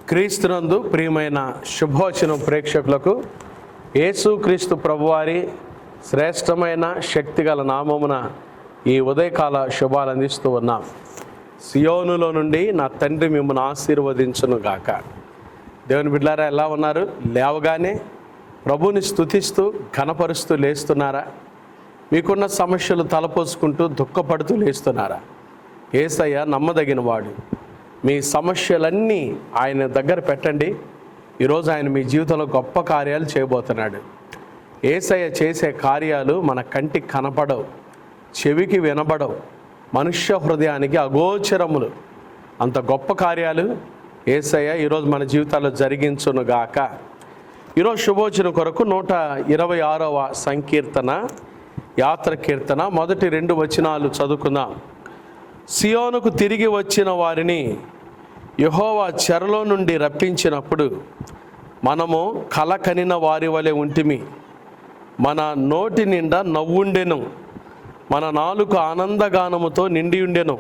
క్రీస్తునందు ప్రియమైన శుభవచనం ప్రేక్షకులకు యేసుక్రీస్తు ప్రభువారి శ్రేష్టమైన శక్తిగల నామమున ఈ ఉదయకాల శుభాలు అందిస్తూ ఉన్నాం. సియోనులో నుండి నా తండ్రి మిమ్మల్ని ఆశీర్వదించును గాక. దేవుని బిడ్డలారా, ఎలా ఉన్నారు? లేవగానే ప్రభుని స్తుతిస్తూ ఘనపరుస్తూ లేస్తున్నారా? మీకున్న సమస్యలు తలపోసుకుంటూ దుఃఖపడుతూ లేస్తున్నారా? యేసయ్య నమ్మదగిన వాడు. మీ సమస్యలన్నీ ఆయన దగ్గర పెట్టండి. ఈరోజు ఆయన మీ జీవితంలో గొప్ప కార్యాలు చేయబోతున్నాడు. యేసయ్య చేసే కార్యాలు మన కంటికి కనపడవు, చెవికి వినబడవు, మనుష్య హృదయానికి అగోచరములు. అంత గొప్ప కార్యాలు యేసయ్య ఈరోజు మన జీవితాల్లో జరిగించునుగాక. ఈరోజు శుభోచన కొరకు 126వ సంకీర్తన, యాత్ర కీర్తన మొదటి 2 వచనాలు చదువుకుందాం. సియోనుకు తిరిగి వచ్చిన వారిని యెహోవా చెరలో నుండి రప్పించినప్పుడు మనము కల కనిన వారి వలె ఉంటిమి. మన నోటి నిండా నవ్వుండెను, మన నాలుక ఆనందగానముతో నిండి ఉండెను.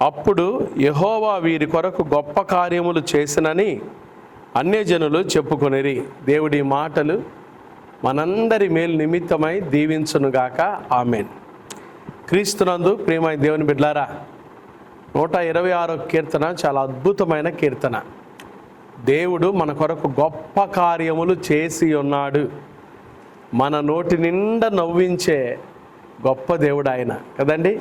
అప్పుడు యెహోవా వీరి కొరకు గొప్ప కార్యములు చేసినని అన్యజనులు చెప్పుకొనిరి. దేవుడి మాటలు మనందరి మేలు నిమిత్తమై దీవించునుగాక. ఆమేన్. క్రీస్తునందు ప్రియమైన దేవుని బిడ్డలారా, 126వ కీర్తన చాలా అద్భుతమైన కీర్తన. దేవుడు మన కొరకు గొప్ప కార్యములు చేసి ఉన్నాడు. మన నోటి నిండా నవ్వించే గొప్ప దేవుడు ఆయన కదండి.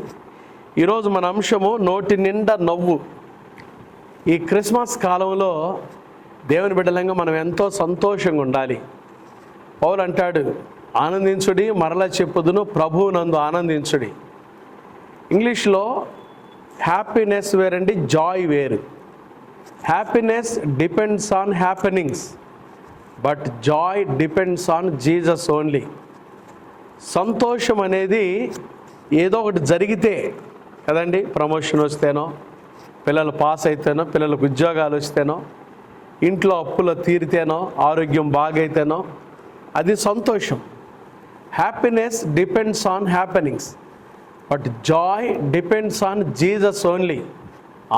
ఈరోజు మన అంశము నోటి నిండా నవ్వు. ఈ క్రిస్మస్ కాలంలో దేవుని బిడ్డలంగా మనం ఎంతో సంతోషంగా ఉండాలి. పౌలు అంటాడు, ఆనందించుడి, మరలా చెప్పుదును, ప్రభువు నందు ఆనందించుడి. ఇంగ్లీష్లో హ్యాపీనెస్ వేరండి, జాయ్ వేరు. Happiness depends on happenings, but Joy depends on Jesus only. సంతోషం అనేది ఏదో ఒకటి జరిగితే కదండి, ప్రమోషన్ వస్తేనో, పిల్లలు పాస్ అయితేనో, పిల్లలకు ఉద్యోగాలు వస్తేనో, ఇంట్లో అప్పులు తీరితేనో, ఆరోగ్యం బాగైతేనో అది సంతోషం. Happiness depends on happenings, but Joy depends on Jesus only.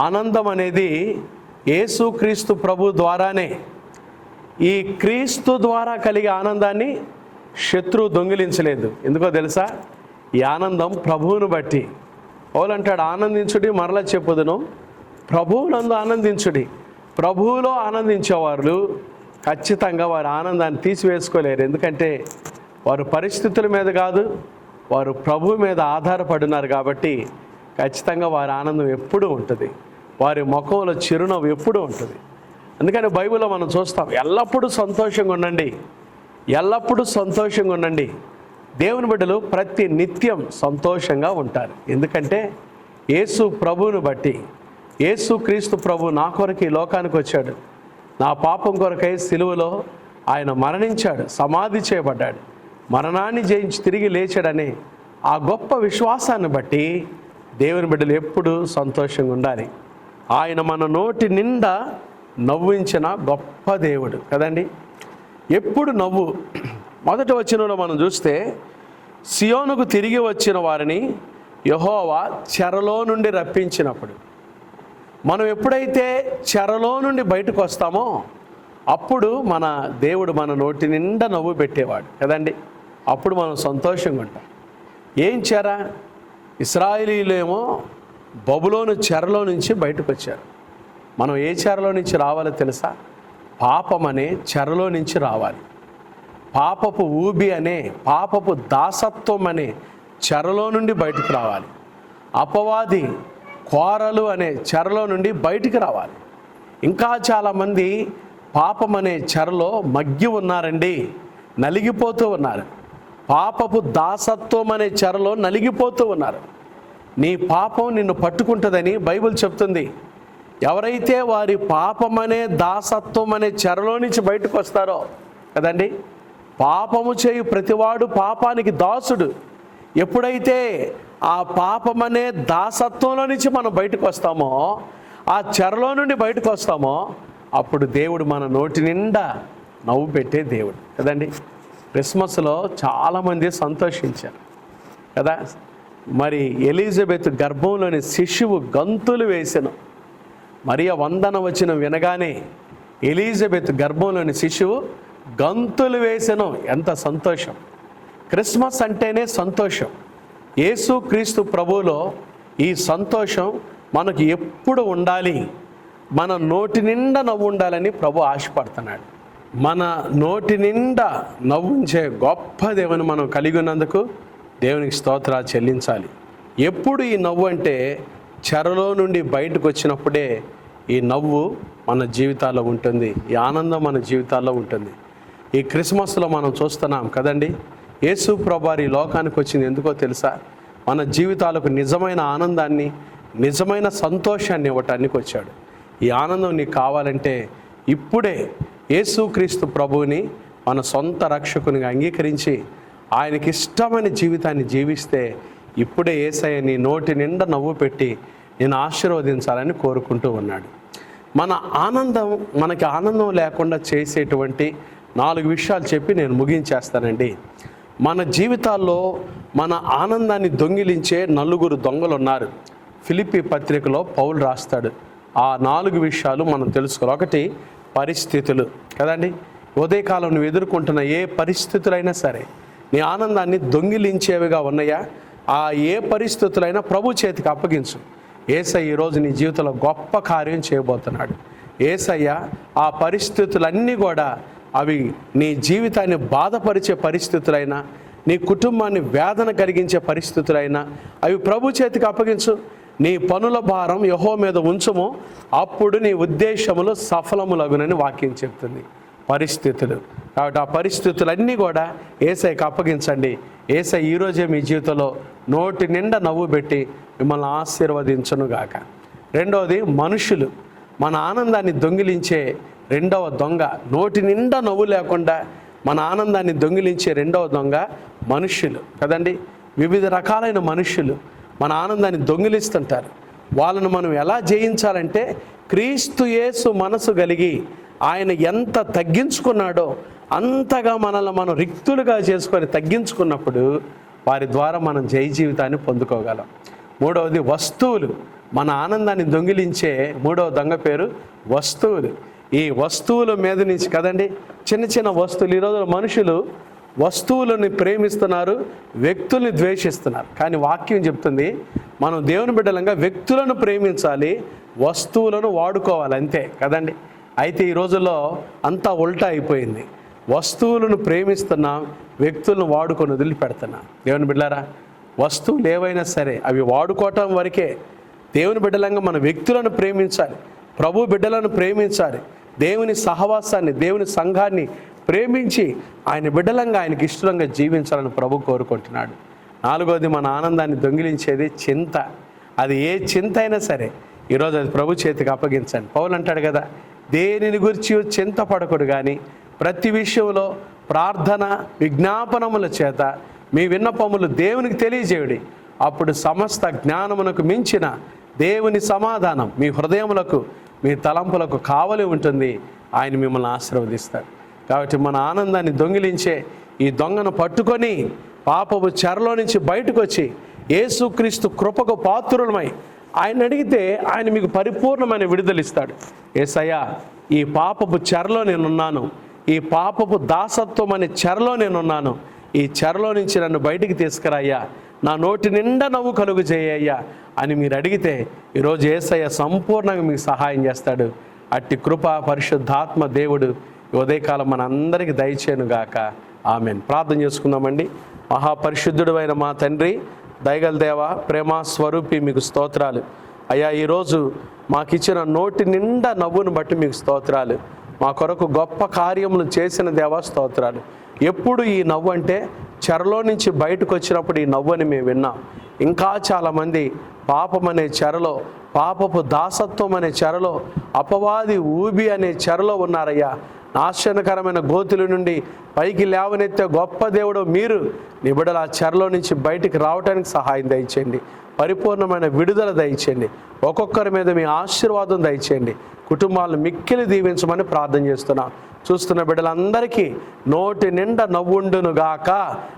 ఆనందం అనేది యేసుక్రీస్తు ప్రభు ద్వారానే. ఈ క్రీస్తు ద్వారా కలిగే ఆనందాన్ని శత్రువు దొంగిలించలేదు. ఎందుకో తెలుసా? ఈ ఆనందం ప్రభువును బట్టి. పౌలు అంటాడు, ఆనందించుడి, మరలా చెప్పుదును, ప్రభువునందు ఆనందించుడి. ప్రభువులో ఆనందించేవారు ఖచ్చితంగా వారి ఆనందాన్ని తీసివేసుకోలేరు. ఎందుకంటే వారు పరిస్థితుల మీద కాదు, వారు ప్రభు మీద ఆధారపడినారు కాబట్టి ఖచ్చితంగా వారి ఆనందం ఎప్పుడూ ఉంటుంది, వారి ముఖంలో చిరునవ్వు ఎప్పుడూ ఉంటుంది. అందుకని బైబిల్లో మనం చూస్తాం, ఎల్లప్పుడూ సంతోషంగా ఉండండి, ఎల్లప్పుడూ సంతోషంగా ఉండండి. దేవుని బిడ్డలు ప్రతి నిత్యం సంతోషంగా ఉంటారు. ఎందుకంటే యేసు ప్రభువును బట్టి, యేసు క్రీస్తు ప్రభు నా కొరకు ఈ లోకానికి వచ్చాడు, నా పాపం కొరకై సిలువలో ఆయన మరణించాడు, సమాధి చేయబడ్డాడు, మరణాన్ని జయించి తిరిగి లేచాడనే ఆ గొప్ప విశ్వాసాన్ని బట్టి దేవుని బిడ్డలు ఎప్పుడూ సంతోషంగా ఉండాలి. ఆయన మన నోటి నిండా నవ్వించిన గొప్ప దేవుడు కదండి. ఎప్పుడు నవ్వు. మొదటి వచనంలో మనం చూస్తే, సియోనుకు తిరిగి వచ్చిన వారిని యెహోవా చెరలో నుండి రప్పించినప్పుడు, మనం ఎప్పుడైతే చెరలో నుండి బయటకు వస్తామో అప్పుడు మన దేవుడు మన నోటి నిండా నవ్వు పెట్టేవాడు కదండి. అప్పుడు మనం సంతోషంగా ఉంటాం. ఏం చెర? ఇశ్రాయేలీయులేమో బబులోను చెరలో నుంచి బయటకు వచ్చారు. మనం ఏ చెరలో నుంచి రావాలో తెలుసా? పాపం అనే చెరలో నుంచి రావాలి. పాపపు ఊబి అనే, పాపపు దాసత్వం అనే చెరలో నుండి బయటకు రావాలి. అపవాది కోరలు అనే చెరలో నుండి బయటికి రావాలి. ఇంకా చాలామంది పాపం అనే చెరలో మగ్గి ఉన్నారండి, నలిగిపోతూ ఉన్నారు. పాపపు దాసత్వం అనే చెరలో నలిగిపోతూ ఉన్నారు. నీ పాపం నిన్ను పట్టుకుంటుందని బైబిల్ చెప్తుంది. ఎవరైతే వారి పాపం అనే దాసత్వం అనే చెరలో నుంచి బయటకు వస్తారో కదండి, పాపము చేయు ప్రతివాడు పాపానికి దాసుడు. ఎప్పుడైతే ఆ పాపమనే దాసత్వంలో నుంచి మనం బయటకు వస్తామో, ఆ చెరలో నుండి బయటకు వస్తామో, అప్పుడు దేవుడు మన నోటి నిండా నవ్వు పెట్టే దేవుడు కదండి. క్రిస్మస్లో చాలామంది సంతోషించారు కదా. మరి ఎలిజబెత్ గర్భంలోని శిశువు గంతులు వేసెను. మరియ వందన వచనం వినగానే ఎలిజబెత్ గర్భంలోని శిశువు గంతులు వేసెను. ఎంత సంతోషం! క్రిస్మస్ అంటేనే సంతోషం. యేసు క్రీస్తు ప్రభువులో ఈ సంతోషం మనకు ఎప్పుడు ఉండాలి, మన నోటి నిండా నవ్వు ఉండాలని ప్రభు ఆశపడుతున్నాడు. మన నోటి నిండా నవ్వుంచే గొప్ప దేవుని మనం కలిగి ఉన్నందుకు దేవునికి స్తోత్రాలు చెల్లించాలి. ఎప్పుడు ఈ నవ్వు అంటే చెరలో నుండి బయటకు వచ్చినప్పుడే ఈ నవ్వు మన జీవితాల్లో ఉంటుంది, ఈ ఆనందం మన జీవితాల్లో ఉంటుంది. ఈ క్రిస్మస్లో మనం చూస్తున్నాం కదండి, యేసు ప్రభువారు ఈ లోకానికి వచ్చింది ఎందుకో తెలుసా? మన జీవితాలకు నిజమైన ఆనందాన్ని, నిజమైన సంతోషాన్ని ఇవ్వటానికి వచ్చాడు. ఈ ఆనందం నీకు కావాలంటే ఇప్పుడే యేసుక్రీస్తు ప్రభువుని మన సొంత రక్షకునిగా అంగీకరించి ఆయనకి ఇష్టమైన జీవితాన్ని జీవిస్తే ఇప్పుడే యేసయ్య నీ నోటి నిండా నవ్వు పెట్టి నేను ఆశీర్వదించాలని కోరుకుంటూ ఉన్నాడు. మన ఆనందం, మనకి ఆనందం లేకుండా చేసేటువంటి 4 విషయాలు చెప్పి నేను ముగించేస్తానండి. మన జీవితాల్లో మన ఆనందాన్ని దొంగిలించే 4 దొంగలు ఉన్నారు. ఫిలిప్పీ పత్రికలో పౌలు రాస్తాడు. ఆ 4 విషయాలు మనం తెలుసుకోవాలి. 1, పరిస్థితులు కదండి. ఉదయకాలం నువ్వు ఎదుర్కొంటున్న ఏ పరిస్థితులైనా సరే నీ ఆనందాన్ని దొంగిలించేవిగా ఉన్నాయా? ఆ ఏ పరిస్థితులైనా ప్రభు చేతికి అప్పగించు. యేసయ్య ఈరోజు నీ జీవితంలో గొప్ప కార్యం చేయబోతున్నాడు. యేసయ్య ఆ పరిస్థితులన్నీ కూడా అవి నీ జీవితాన్ని బాధపరిచే పరిస్థితులైనా, నీ కుటుంబాన్ని వేదన కలిగించే పరిస్థితులైనా అవి ప్రభు చేతికి అప్పగించు. నీ పనుల భారం యెహోవా మీద ఉంచుము, అప్పుడు నీ ఉద్దేశములు సఫలములగునని వాక్యం చెప్తుంది. పరిస్థితులు కాబట్టి ఆ పరిస్థితులన్నీ కూడా యేసయ్యకి అప్పగించండి. యేసయ్య ఈరోజే మీ జీవితంలో నోటి నిండా నవ్వు పెట్టి మిమ్మల్ని ఆశీర్వదించునుగాక. 2వది, మనుషులు. మన ఆనందాన్ని దొంగిలించే 2వ దొంగ, నోటి నిండా నవ్వు లేకుండా మన ఆనందాన్ని దొంగిలించే 2వ దొంగ మనుషులు కదండి. వివిధ రకాలైన మనుషులు మన ఆనందాన్ని దొంగిలిస్తుంటారు. వాళ్ళను మనం ఎలా జయించాలంటే క్రీస్తు యేసు మనసు కలిగి ఆయన ఎంత తగ్గించుకున్నాడో అంతగా మనల్ని మనం రిక్తులుగా చేసుకొని తగ్గించుకున్నప్పుడు వారి ద్వారా మనం జయ జీవితాన్ని పొందుకోగలం. 3వది, వస్తువులు. మన ఆనందాన్ని దొంగిలించే 3వ దొంగ పేరు వస్తువులు. ఈ వస్తువుల మీద నుంచి కదండి, చిన్న చిన్న వస్తువులు. ఈరోజు మనుషులు వస్తువులను ప్రేమిస్తున్నారు, వ్యక్తుల్ని ద్వేషిస్తున్నారు. కానీ వాక్యం చెప్తుంది మనం దేవుని బిడ్డలంగా వ్యక్తులను ప్రేమించాలి, వస్తువులను వాడుకోవాలి, అంతే కదండి. అయితే ఈ రోజుల్లో అంతా ఉల్టా అయిపోయింది. వస్తువులను ప్రేమిస్తున్నాం, వ్యక్తులను వాడుకొని వదిలిపెడుతున్నాం. దేవుని బిడ్డలారా, వస్తువులు ఏవైనా సరే అవి వాడుకోవటం వరకే. దేవుని బిడ్డలంగా మన వ్యక్తులను ప్రేమించాలి, ప్రభు బిడ్డలను ప్రేమించాలి, దేవుని సహవాసాన్ని, దేవుని సంఘాన్ని ప్రేమించి ఆయన బిడ్డలంగా ఆయనకి ఇష్టంగా జీవించాలని ప్రభు కోరుకుంటున్నాడు. 4వది, మన ఆనందాన్ని దొంగిలించేది చింత. అది ఏ చింత అయినా సరే ఈరోజు అది ప్రభు చేతికి అప్పగించండి. పౌలు అంటాడు కదా, దేనిని గురించి చింత పడకూడదు కానీ ప్రతి విషయంలో ప్రార్థన విజ్ఞాపనముల చేత మీ విన్నపములు దేవునికి తెలియజేయుడి. అప్పుడు సమస్త జ్ఞానమునకు మించిన దేవుని సమాధానం మీ హృదయములకు, మీ తలంపులకు కావలి ఉంటుంది. ఆయన మిమ్మల్ని ఆశీర్వదిస్తాడు. కాబట్టి మన ఆనందాన్ని దొంగిలించే ఈ దొంగను పట్టుకొని పాపపు చెరలో నుంచి బయటకు వచ్చి యేసుక్రీస్తు కృపకు పాత్రులమై ఆయన అడిగితే ఆయన మీకు పరిపూర్ణమైన విడుదలిస్తాడు. యేసయ్యా, ఈ పాపపు చెరలో నేనున్నాను, ఈ పాపపు దాసత్వం అనే చెరలో నేనున్నాను, ఈ చెరలో నుంచి నన్ను బయటికి తీసుకురాయ్యా, నా నోటి నిండా నవ్వు కలుగు చేయ్యా అని మీరు అడిగితే ఈరోజు యేసయ్య సంపూర్ణంగా మీకు సహాయం చేస్తాడు. అట్టి కృప పరిశుద్ధాత్మ దేవుడు ఉదయకాలం మన అందరికీ దయచేయనుగాక. ఆమెన్. ప్రార్థన చేసుకుందామండి. మహాపరిశుద్ధుడు అయిన మా తండ్రి, దయగల దేవ, ప్రేమ స్వరూపి, మీకు స్తోత్రాలు అయ్యా. ఈరోజు మాకు ఇచ్చిన నోటి నిండా నవ్వును బట్టి మీకు స్తోత్రాలు. మా కొరకు గొప్ప కార్యములు చేసిన దేవా స్తోత్రాలు. ఎప్పుడు ఈ నవ్వు అంటే చెరలో నుంచి బయటకు వచ్చినప్పుడు ఈ నవ్వు అని మేము విన్నాం. ఇంకా చాలామంది పాపం అనే చెరలో, పాపపు దాసత్వం అనే చెరలో, అపవాది ఊబి అనే చెరలో ఉన్నారయ్యా. నాశనకరమైన గోతుల నుండి పైకి లేవనెత్తే గొప్ప దేవుడు మీరు. నీ బిడ్డలు ఆ చెరలో నుంచి బయటికి రావడానికి సహాయం దయచేయండి. పరిపూర్ణమైన విడుదల దయచేయండి. ఒక్కొక్కరి మీద మీ ఆశీర్వాదం దయచేయండి. కుటుంబాలను మిక్కిలి దీవించమని ప్రార్థన చేస్తున్నాం. చూస్తున్న బిడ్డలందరికీ నోటి నిండా నవ్వుండునుగాక,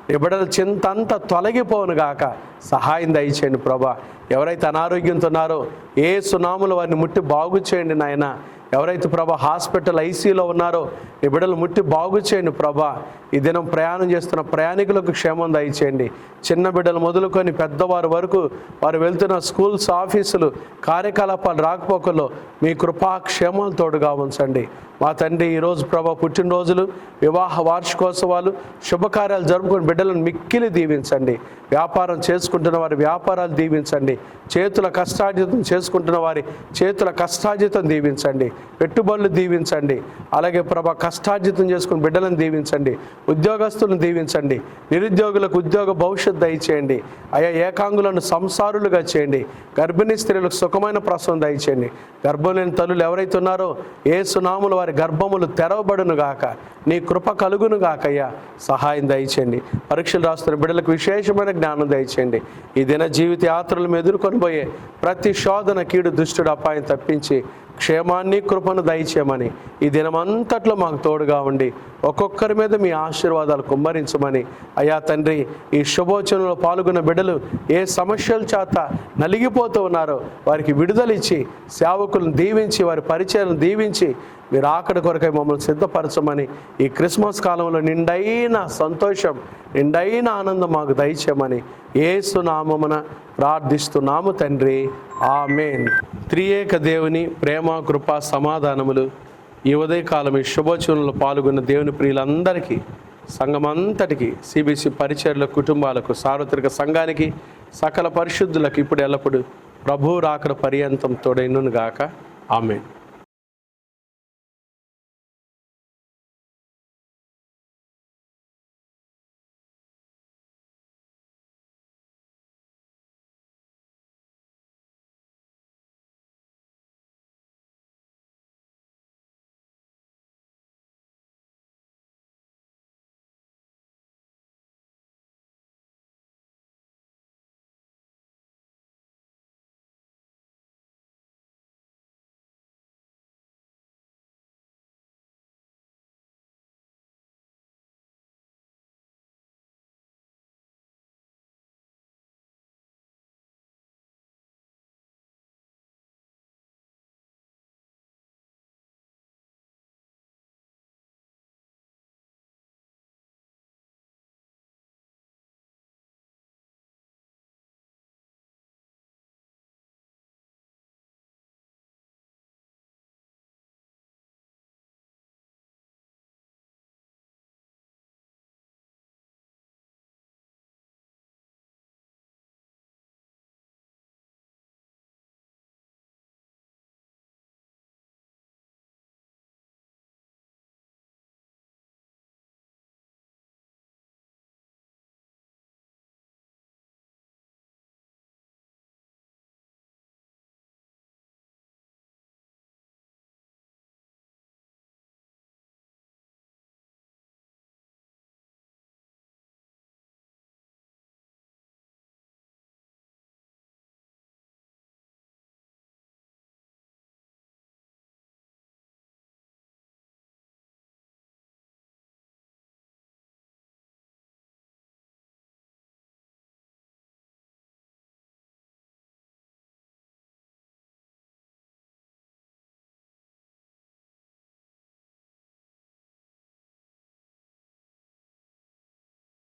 నీ బిడ్డల చింతంతా తొలగిపోనుగాక సహాయం దయచేయండి ప్రభా. ఎవరైతే అనారోగ్యంతో ఉన్నారో యేసు నామములో వారిని ముట్టి బాగు చేయండి నాయన. ఎవరైతే ప్రభా హాస్పిటల్ ఐసీయూలో ఉన్నారో నీ బిడ్డలు ముట్టి బాగు చేయండి ప్రభా. ఈ దినం ప్రయాణం చేస్తున్న ప్రయాణికులకు క్షేమం దయచేయండి. చిన్న బిడ్డలు మొదలుకొని పెద్దవారి వరకు వారు వెళ్తున్న స్కూల్స్, ఆఫీసులు, కార్యకలాపాలు, రాకపోకల్లో మీ కృపా క్షేమాలు తోడుగా ఉంచండి. మా తండ్రి, ఈరోజు ప్రభా పుట్టినరోజులు, వివాహ వార్షికోత్సవాలు, శుభకార్యాలు జరుపుకుని బిడ్డలను మిక్కిలి దీవించండి. వ్యాపారం చేసుకుంటున్న వారి వ్యాపారాలు దీవించండి. చేతుల కష్టార్జితం చేసుకుంటున్న వారి చేతుల కష్టార్జితం దీవించండి. పెట్టుబడులు దీవించండి. అలాగే ప్రభా కష్టార్జితం చేసుకుని బిడ్డలను దీవించండి. ఉద్యోగస్తులను దీవించండి. నిరుద్యోగులకు ఉద్యోగ భవిష్యత్తు దయచేయండి. అయా ఏకాంగులను సంసారులుగా చేయండి. గర్భిణీ స్త్రీలకు సుఖమైన ప్రసవం దయచేయండి. గర్భం లేని తల్లులు ఎవరైతే ఉన్నారో యేసు నామములో వారి గర్భములు తెరవబడును గాక. నీ కృప కలుగును గాకయ్యా. సహాయం దయచేయండి. పరీక్షలు రాస్తున్న బిడ్డలకు విశేషమైన జ్ఞానం దయచేయండి. ఈ దిన జీవిత యాత్రలు ఎదుర్కొని పోయే ప్రతి శోధన, కీడు, దుష్టుడు, అపాయం తప్పించి క్షేమాన్ని, కృపను దయచేయమని ఈ దినమంతట్లో మాకు తోడుగా ఉండి ఒక్కొక్కరి మీద మీ ఆశీర్వాదాలు కుమ్మరించమని అయ్యా తండ్రి, ఈ శుభోచనలో పాల్గొన్న బిడ్డలు ఏ సమస్యల చేత నలిగిపోతూ ఉన్నారో వారికి విడుదలిచ్చి, సేవకులను దీవించి, వారి పరిచయాలను దీవించి మీరు ఆకడి కొరకై మమ్మల్ని సిద్ధపరచమని ఈ క్రిస్మస్ కాలంలో నిండైన సంతోషం, నిండైన ఆనందం మాకు దయచేయమని యేసు నామమున ప్రార్థిస్తున్నాము తండ్రి. ఆమేన్. త్రియేక దేవుని ప్రేమ, కృప, సమాధానములు ఈ ఉదయకాలం ఈ శుభోచనలో పాల్గొన్న దేవుని ప్రియులందరికీ, సంఘమంతటికి, సిబిసి పరిచర్ల కుటుంబాలకు, సార్వత్రిక సంఘానికి, సకల పరిశుద్ధులకు ఇప్పుడు ఎల్లప్పుడు ప్రభు రాకడ పర్యంతం తోడైనుగాక. ఆమేన్.